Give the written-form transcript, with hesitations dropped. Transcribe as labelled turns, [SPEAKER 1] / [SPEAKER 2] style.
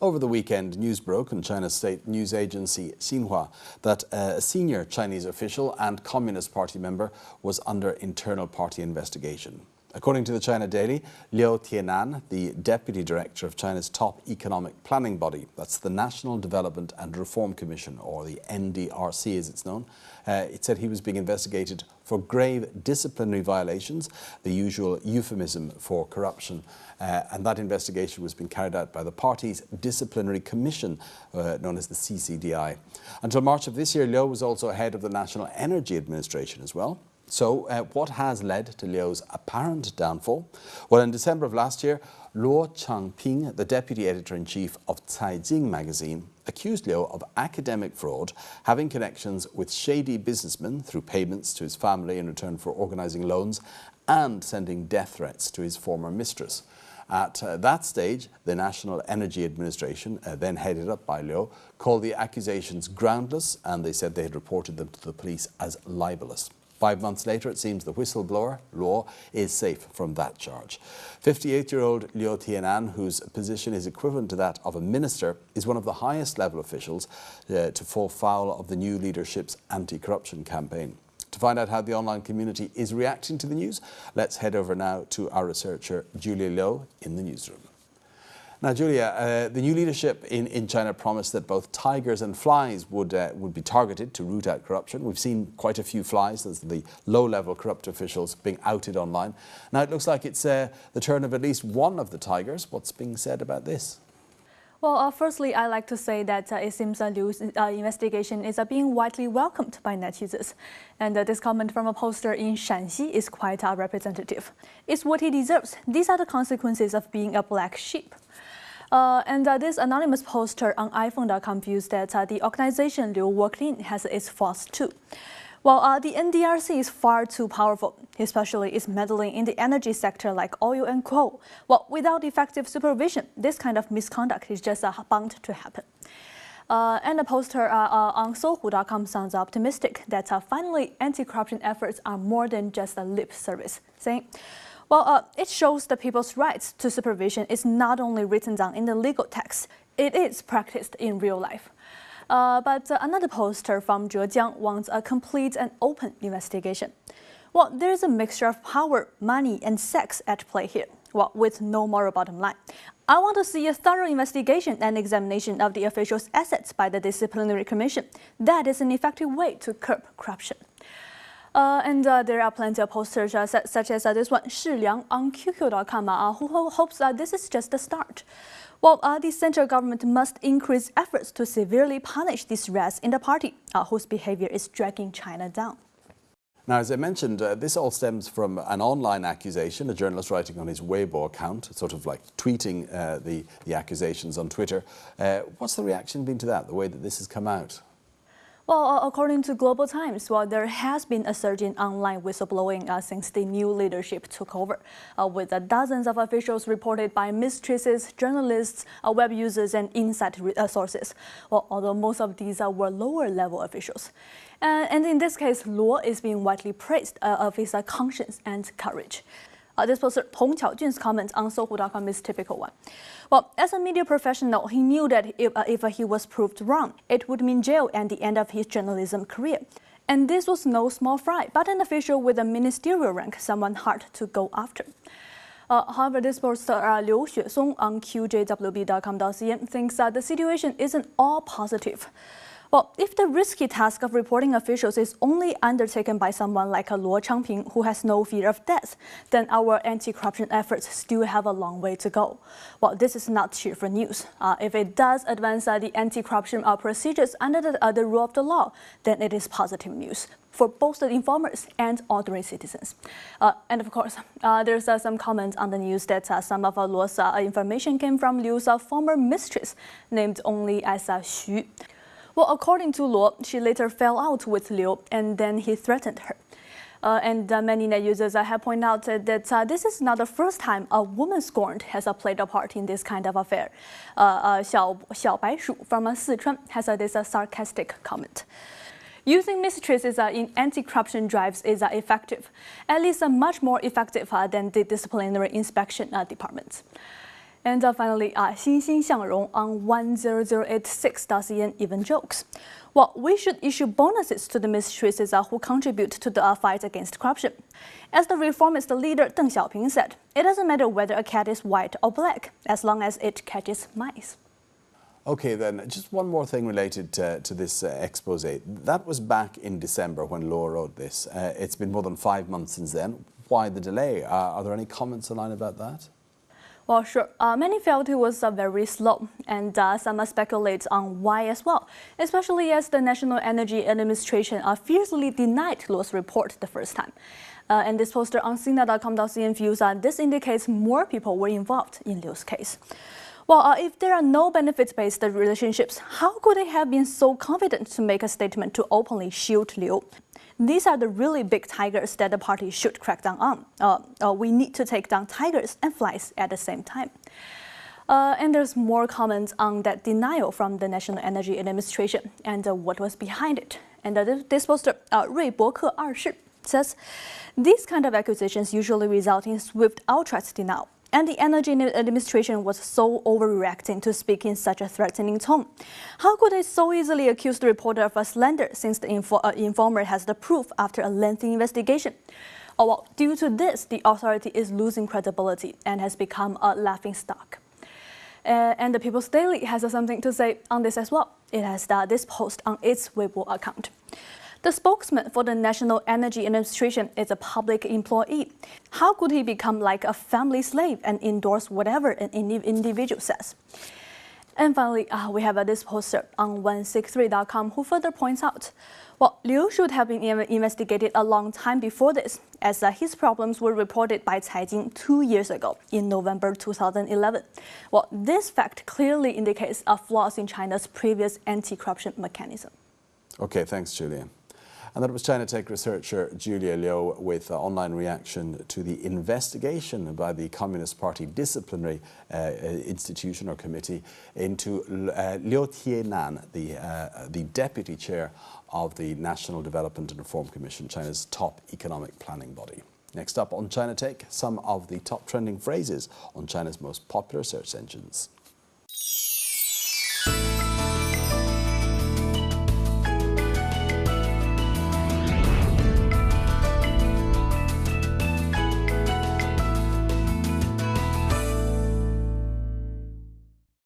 [SPEAKER 1] Over the weekend, news broke on China's state news agency Xinhua that a senior Chinese official and Communist Party member was under internal party investigation. According to the China Daily, Liu Tienan, the deputy director of China's top economic planning body, that's the National Development and Reform Commission, or the NDRC as it's known, it said he was being investigated for grave disciplinary violations, the usual euphemism for corruption. And that investigation was being carried out by the party's disciplinary commission, known as the CCDI. Until March of this year, Liu was also head of the National Energy Administration as well. So what has led to Liu's apparent downfall? Well, in December of last year, Luo Changping, the deputy editor-in-chief of Caijing magazine, accused Liu of academic fraud, having connections with shady businessmen through payments to his family in return for organising loans and sending death threats to his former mistress. At that stage, the National Energy Administration, then headed up by Liu, called the accusations groundless, and they said they had reported them to the police as libelous. 5 months later, it seems the whistleblower, Luo, is safe from that charge. 58-year-old Liu Tienan, whose position is equivalent to that of a minister, is one of the highest level officials to fall foul of the new leadership's anti-corruption campaign. To find out how the online community is reacting to the news, let's head over now to our researcher, Julia Liu, in the newsroom. Now, Julia, the new leadership in China promised that both tigers and flies would be targeted to root out corruption. We've seen quite a few flies, as the low-level corrupt officials being outed online. Now, it looks like it's the turn of at least one of the tigers. What's being said about this?
[SPEAKER 2] Well, firstly, I like to say that it seems Liu's investigation is being widely welcomed by netizens. And this comment from a poster in Shanxi is quite representative. It's what he deserves. These are the consequences of being a black sheep. This anonymous poster on iPhone.com views that the organization Liu worked in has its faults too. Well, the NDRC is far too powerful, especially its meddling in the energy sector like oil and coal. Well, without effective supervision, this kind of misconduct is just bound to happen. And the poster on Sohu.com sounds optimistic that finally anti-corruption efforts are more than just a lip service, saying, well, it shows the people's rights to supervision is not only written down in the legal text, it is practiced in real life. But another poster from Zhejiang wants a complete and open investigation. Well, there's a mixture of power, money, and sex at play here, well, with no moral bottom line. I want to see a thorough investigation and examination of the officials' assets by the disciplinary commission. That is an effective way to curb corruption. There are plenty of posters such as this one, Shiliang on QQ.com, who hopes this is just the start. Well, the central government must increase efforts to severely punish these rats in the party, whose behavior is dragging China down.
[SPEAKER 1] Now, as I mentioned, this all stems from an online accusation, a journalist writing on his Weibo account, sort of like tweeting the accusations on Twitter. What's the reaction been to that, the way that this has come out?
[SPEAKER 2] Well, according to Global Times, there has been a surge in online whistleblowing since the new leadership took over, with dozens of officials reported by mistresses, journalists, web users, and inside sources. Well, although most of these were lower-level officials. And in this case, Luo is being widely praised of his conscience and courage. This poster, Tong Qiaojun's comment on Sohu.com is a typical one. Well, as a media professional, he knew that if he was proved wrong, it would mean jail and the end of his journalism career. And this was no small fry, but an official with a ministerial rank, someone hard to go after. However, this poster, Liu Xuesong on QJWB.com.cn, thinks the situation isn't all positive. Well, if the risky task of reporting officials is only undertaken by someone like Luo Changping, who has no fear of death, then our anti-corruption efforts still have a long way to go. Well, this is not cheerful news. If it does advance the anti-corruption procedures under the rule of the law, then it is positive news for both the informers and ordinary citizens. And of course, there's some comments on the news that some of Luo's information came from Liu's former mistress, named only as Xu. Well, according to Luo, she later fell out with Liu, and then he threatened her. Many net users have pointed out that this is not the first time a woman scorned has played a part in this kind of affair. Xiao Baishu from Sichuan has this sarcastic comment. Using mistresses in anti-corruption drives is effective, at least much more effective than the disciplinary inspection departments. And finally, Xinhua Xiangrong on 10086.cn even jokes. Well, we should issue bonuses to the mistresses who contribute to the fight against corruption. As the reformist leader Deng Xiaoping said, it doesn't matter whether a cat is white or black, as long as it catches mice.
[SPEAKER 1] Okay, then, just one more thing related to this expose. That was back in December when Luo wrote this. It's been more than 5 months since then. Why the delay? Are there any comments online about that?
[SPEAKER 2] Well, sure. Many felt it was very slow, and some speculate on why as well, especially as the National Energy Administration fiercely denied Luo's report the first time. And this poster on Sina.com.cn views this indicates more people were involved in Liu's case. Well, if there are no benefits-based relationships, how could they have been so confident to make a statement to openly shield Liu? These are the really big tigers that the party should crack down on. We need to take down tigers and flies at the same time. And there's more comments on that denial from the National Energy Administration and what was behind it. And this poster, 瑞博克二世, says, these kind of accusations usually result in swift outright denial. And the Energy Administration was so overreacting to speak in such a threatening tone. How could they so easily accuse the reporter of a slander since the informer has the proof after a lengthy investigation? Oh, well, due to this, the authority is losing credibility and has become a laughingstock. And the People's Daily has something to say on this as well. It has this post on its Weibo account. The spokesman for the National Energy Administration is a public employee. How could he become like a family slave and endorse whatever an individual says? And finally, we have this poster on 163.com who further points out, well, Liu should have been investigated a long time before this, as his problems were reported by Caijing 2 years ago, in November 2011. Well, this fact clearly indicates flaws in China's previous anti-corruption mechanism.
[SPEAKER 1] Okay, thanks, Julia. And that was China Tech researcher Julia Liu with online reaction to the investigation by the Communist Party disciplinary institution or committee into Liu Tienan, the deputy chair of the National Development and Reform Commission, China's top economic planning body. Next up on China Tech, some of the top trending phrases on China's most popular search engines.